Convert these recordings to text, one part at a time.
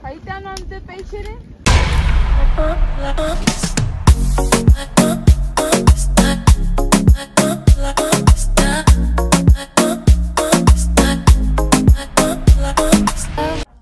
Haitiano ante peixere?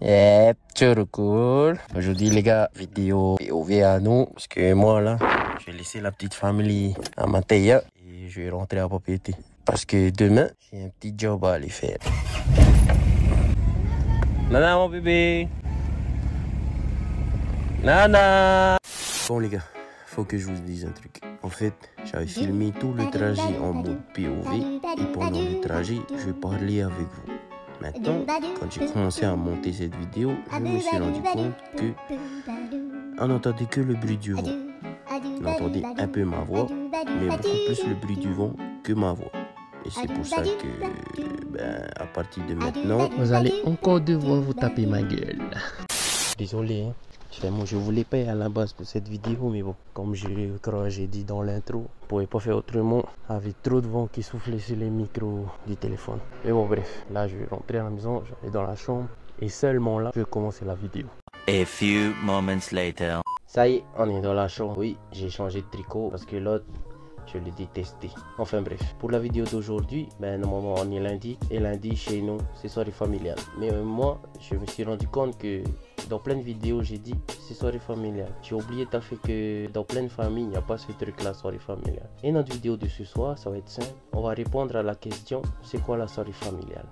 Yep, ciao cool. Aujourd'hui les gars, vidéo POV à nous. Parce que moi là, j'ai laissé la petite famille à Mataya et je vais rentrer à propriété. Parce que demain, j'ai un petit job à aller faire. Nana mon bébé. Nana. Bon les gars, faut que je vous dise un truc. En fait, j'avais filmé tout le trajet en mode POV et pendant le trajet, je parlais avec vous. Maintenant, quand j'ai commencé à monter cette vidéo, je me suis rendu compte que on n'entendait que le bruit du vent. On entendait un peu ma voix, mais beaucoup plus le bruit du vent que ma voix. Et c'est pour ça que, à partir de maintenant, vous allez encore devoir vous taper ma gueule. Désolé, hein. Je voulais pas à la base pour cette vidéo, mais bon, comme j'ai dit dans l'intro, je ne pouvais pas faire autrement avec trop de vent qui soufflait sur les micros du téléphone. Mais bon, bref, là je vais rentrer à la maison, je vais aller dans la chambre et seulement là, je vais commencer la vidéo. A few moments later. Ça y est, on est dans la chambre. Oui, j'ai changé de tricot parce que l'autre, je l'ai détesté. Enfin bref, pour la vidéo d'aujourd'hui, normalement on est lundi. Et lundi chez nous, c'est soirée familiale. Mais moi, je me suis rendu compte que dans plein de vidéos, j'ai dit c'est soirée familiale. J'ai oublié tout à fait que dans plein de familles, il n'y a pas ce truc là, soirée familiale. Et notre vidéo de ce soir, ça va être simple. On va répondre à la question, c'est quoi la soirée familiale?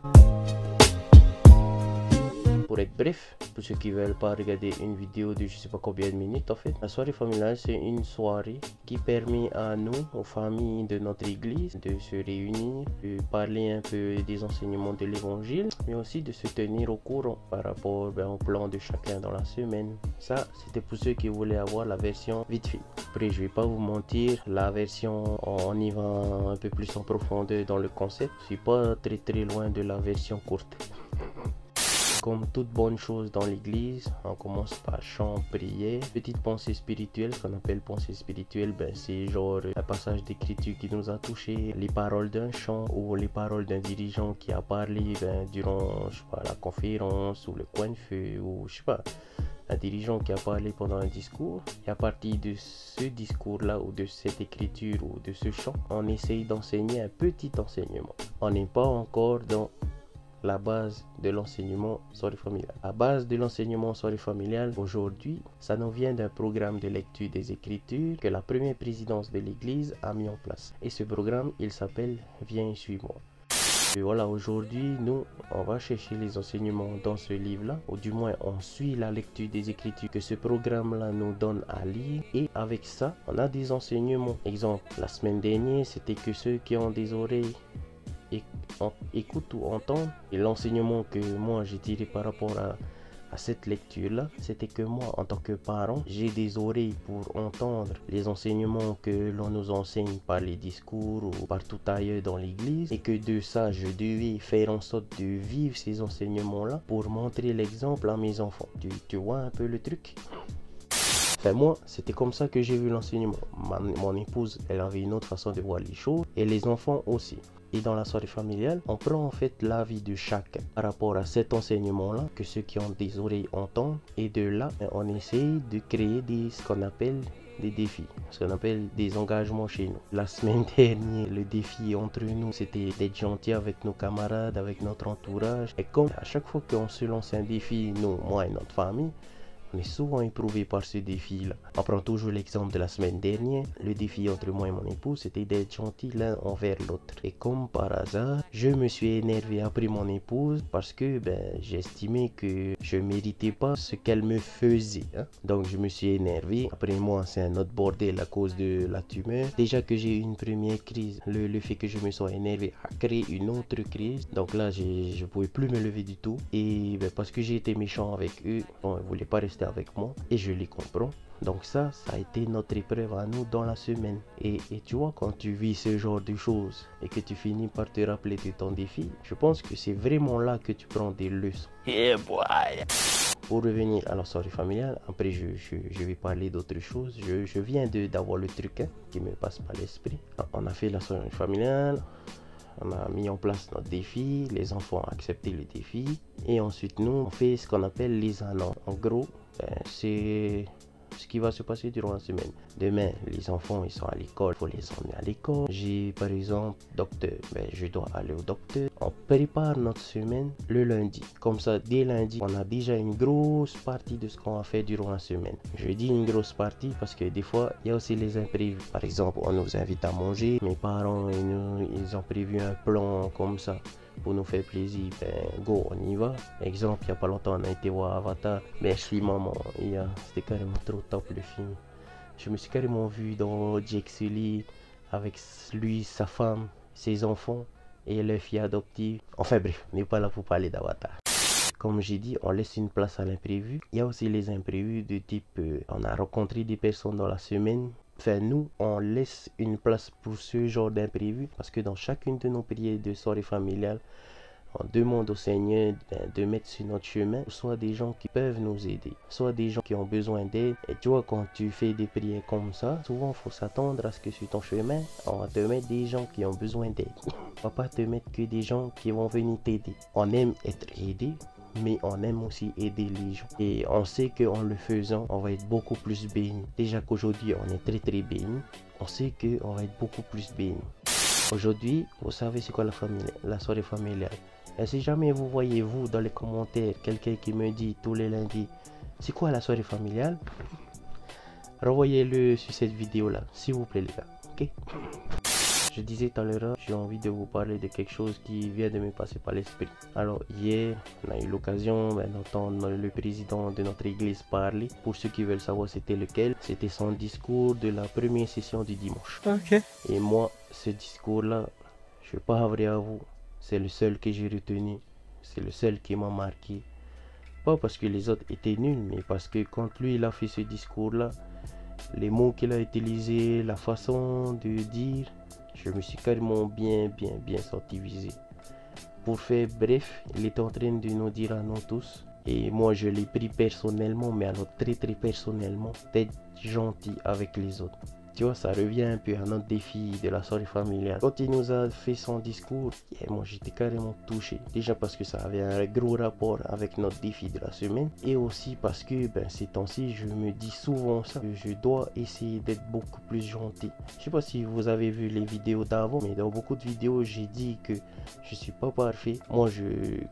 Pour être bref, pour ceux qui veulent pas regarder une vidéo de je sais pas combien de minutes en fait, la soirée familiale c'est une soirée qui permet à nous, aux familles de notre église, de se réunir, de parler un peu des enseignements de l'évangile, mais aussi de se tenir au courant par rapport au plan de chacun dans la semaine. Ça, c'était pour ceux qui voulaient avoir la version vite fait. Après, je vais pas vous mentir, la version on y va un peu plus en profondeur dans le concept. Je suis pas très loin de la version courte. Comme toute bonne chose dans l'église, on commence par chant, prière, petite pensée spirituelle. Ce qu'on appelle pensée spirituelle, c'est genre un passage d'écriture qui nous a touché, les paroles d'un chant ou les paroles d'un dirigeant qui a parlé durant, je sais pas, la conférence ou le coin de feu ou je sais pas, un dirigeant qui a parlé pendant un discours. Et à partir de ce discours-là ou de cette écriture ou de ce chant, on essaye d'enseigner un petit enseignement. On n'est pas encore dans la base de l'enseignement soirée familiale. La base de l'enseignement soirée familiale aujourd'hui, ça nous vient d'un programme de lecture des Écritures que la première présidence de l'Église a mis en place. Et ce programme, il s'appelle Viens et suis-moi. Et voilà, aujourd'hui, nous, on va chercher les enseignements dans ce livre-là, ou du moins, on suit la lecture des Écritures que ce programme-là nous donne à lire. Et avec ça, on a des enseignements. Exemple, la semaine dernière, c'était que ceux qui ont des oreilles écoute ou entendre. Et l'enseignement que moi j'ai tiré par rapport à cette lecture là, c'était que moi en tant que parent, j'ai des oreilles pour entendre les enseignements que l'on nous enseigne par les discours ou partout ailleurs dans l'église, et que de ça je devais faire en sorte de vivre ces enseignements là pour montrer l'exemple à mes enfants. Tu vois un peu le truc? Enfin, moi, c'était comme ça que j'ai vu l'enseignement. Mon épouse, elle avait une autre façon de voir les choses, et les enfants aussi. Et dans la soirée familiale, on prend en fait l'avis de chacun par rapport à cet enseignement-là, que ceux qui ont des oreilles entendent. Et de là, on essaye de créer ce qu'on appelle des défis, ce qu'on appelle des engagements chez nous. La semaine dernière, le défi entre nous, c'était d'être gentil avec nos camarades, avec notre entourage. Et comme à chaque fois qu'on se lance un défi, nous, moi et notre famille, on est souvent éprouvé par ce défi-là. On prend toujours l'exemple de la semaine dernière. Le défi entre moi et mon épouse, c'était d'être gentil l'un envers l'autre. Et comme par hasard, je me suis énervé après mon épouse parce que j'estimais que je méritais pas ce qu'elle me faisait. Donc je me suis énervé. Après moi, c'est un autre bordel à cause de la tumeur. Déjà que j'ai eu une première crise, le fait que je me sois énervé a créé une autre crise. Donc là, je pouvais plus me lever du tout. Et parce que j'ai été méchant avec eux, bon, ils voulaient pas rester avec moi et je les comprends. Donc ça a été notre épreuve à nous dans la semaine. Et tu vois, quand tu vis ce genre de choses et que tu finis par te rappeler de ton défi, je pense que c'est vraiment là que tu prends des leçons. Yeah, boy. Pour revenir à la soirée familiale, après je vais parler d'autre chose. Je viens d'avoir le truc qui me passe par l'esprit. On a fait la soirée familiale. On a mis en place notre défi, les enfants ont accepté le défi. Et ensuite, nous, on fait ce qu'on appelle les annonces. En gros, c'est ce qui va se passer durant la semaine. Demain, les enfants, ils sont à l'école, il faut les emmener à l'école. J'ai, par exemple, docteur, je dois aller au docteur. On prépare notre semaine le lundi. Comme ça, dès lundi, on a déjà une grosse partie de ce qu'on va faire durant la semaine. Je dis une grosse partie parce que des fois, il y a aussi les imprévus. Par exemple, on nous invite à manger. Mes parents, ils ont prévu un plan comme ça pour nous faire plaisir. Go, on y va. Exemple, il n'y a pas longtemps, on a été voir Avatar. Merci maman, c'était carrément trop top le film. Je me suis carrément vu dans Jake Sully avec lui, sa femme, ses enfants et leur fille adoptive. Enfin bref, on n'est pas là pour parler d'Avatar. Comme j'ai dit, on laisse une place à l'imprévu. Il y a aussi les imprévus de type, on a rencontré des personnes dans la semaine. Enfin, nous, on laisse une place pour ce genre d'imprévu parce que dans chacune de nos prières de soirée familiale, on demande au Seigneur de mettre sur notre chemin soit des gens qui peuvent nous aider, soit des gens qui ont besoin d'aide. Et tu vois, quand tu fais des prières comme ça, souvent il faut s'attendre à ce que sur ton chemin, on va te mettre des gens qui ont besoin d'aide. On va pas te mettre que des gens qui vont venir t'aider. On aime être aidé, mais on aime aussi aider les gens. Et on sait qu'en le faisant, on va être beaucoup plus béni. Déjà qu'aujourd'hui, on est très béni, on sait qu'on va être beaucoup plus béni. Aujourd'hui, vous savez c'est quoi la soirée familiale. Et si jamais vous voyez, vous, dans les commentaires, quelqu'un qui me dit tous les lundis, c'est quoi la soirée familiale? Renvoyez-le sur cette vidéo-là, s'il vous plaît les gars, ok? Je disais tout à l'heure, j'ai envie de vous parler de quelque chose qui vient de me passer par l'esprit. Alors hier, on a eu l'occasion d'entendre le président de notre église parler. Pour ceux qui veulent savoir c'était lequel, c'était son discours de la première session du dimanche. Ok. Et moi, ce discours-là, je suis pas vrai à vous, c'est le seul que j'ai retenu. C'est le seul qui m'a marqué. Pas parce que les autres étaient nuls, mais parce que quand lui il a fait ce discours-là, les mots qu'il a utilisés, la façon de dire, je me suis carrément bien senti visé. Pour faire bref, il est en train de nous dire à nous tous, et moi je l'ai pris personnellement, mais alors très personnellement, d'être gentil avec les autres. Tu vois, ça revient un peu à notre défi de la soirée familiale. Quand il nous a fait son discours, moi j'étais carrément touché. Déjà parce que ça avait un gros rapport avec notre défi de la semaine. Et aussi parce que ces temps-ci, je me dis souvent ça. Que je dois essayer d'être beaucoup plus gentil. Je sais pas si vous avez vu les vidéos d'avant, mais dans beaucoup de vidéos, j'ai dit que je suis pas parfait. Moi,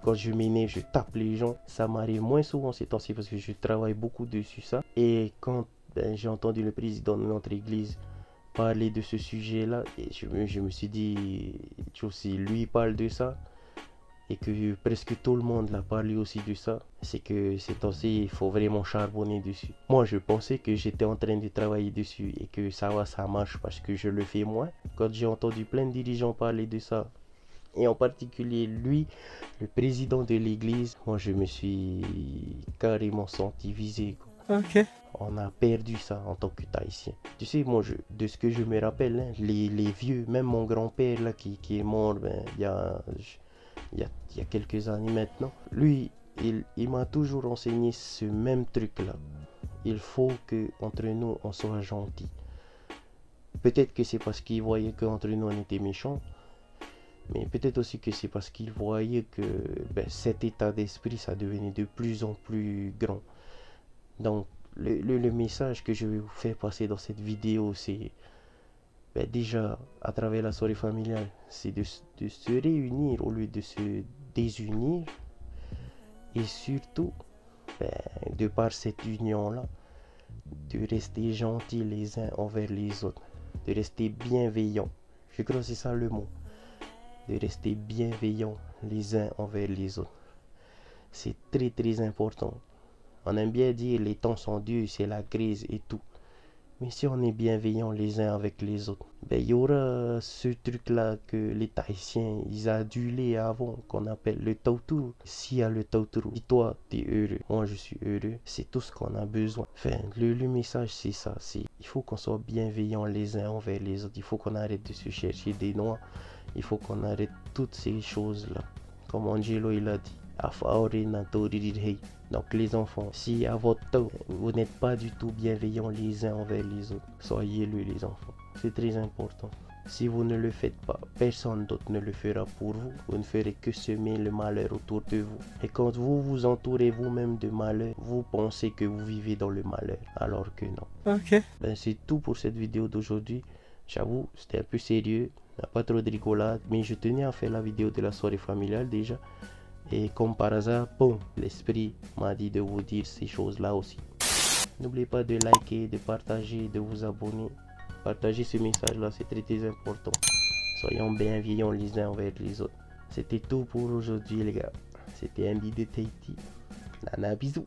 quand je m'énerve, je tape les gens. Ça m'arrive moins souvent ces temps-ci parce que je travaille beaucoup dessus ça. Et quand j'ai entendu le président de notre église parler de ce sujet-là et je me suis dit, si lui parle de ça et que presque tout le monde l'a parlé aussi de ça, c'est que ces temps-ci, il faut vraiment charbonner dessus. Moi, je pensais que j'étais en train de travailler dessus et que ça marche parce que je le fais moi. Quand j'ai entendu plein de dirigeants parler de ça, et en particulier lui, le président de l'église, moi je me suis carrément senti visé, quoi. Ok. On a perdu ça en tant que Tahitien. Tu sais, moi, de ce que je me rappelle, les vieux, même mon grand-père là qui est mort il y a quelques années maintenant, lui, il m'a toujours enseigné ce même truc-là. Il faut que entre nous, on soit gentils. Peut-être que c'est parce qu'il voyait qu'entre nous, on était méchants. Mais peut-être aussi que c'est parce qu'il voyait que cet état d'esprit, ça devenait de plus en plus grand. Donc, le message que je vais vous faire passer dans cette vidéo, c'est déjà à travers la soirée familiale, c'est de se réunir au lieu de se désunir. Et surtout, de par cette union-là, de rester gentils les uns envers les autres, de rester bienveillants. Je crois que c'est ça le mot. De rester bienveillants les uns envers les autres. C'est très important. On aime bien dire les temps sont durs, c'est la crise et tout. Mais si on est bienveillants les uns avec les autres, il y aura ce truc-là que les Tahitiens, ils adulaient avant, qu'on appelle le tauturu. S'il y a le tauturu, si toi, tu es heureux, moi je suis heureux, c'est tout ce qu'on a besoin. Enfin, le message, c'est ça. Il faut qu'on soit bienveillants les uns envers les autres. Il faut qu'on arrête de se chercher des noix. Il faut qu'on arrête toutes ces choses-là. Comme Angelo, il a dit. Donc les enfants, si à votre tour, vous n'êtes pas du tout bienveillants les uns envers les autres, soyez-le les enfants. C'est très important. Si vous ne le faites pas, personne d'autre ne le fera pour vous. Vous ne ferez que semer le malheur autour de vous. Et quand vous vous entourez vous-même de malheur, vous pensez que vous vivez dans le malheur, alors que non. Ok. Ben, c'est tout pour cette vidéo d'aujourd'hui. J'avoue, c'était un peu sérieux, il n'y a pas trop de rigolade, mais je tenais à faire la vidéo de la soirée familiale déjà. Et comme par hasard, bon, l'esprit m'a dit de vous dire ces choses-là aussi. N'oubliez pas de liker, de partager, de vous abonner. Partagez ce message-là, c'est très important. Soyons bienveillants les uns envers les autres. C'était tout pour aujourd'hui les gars. C'était Andy de Tahiti. Nana, bisous.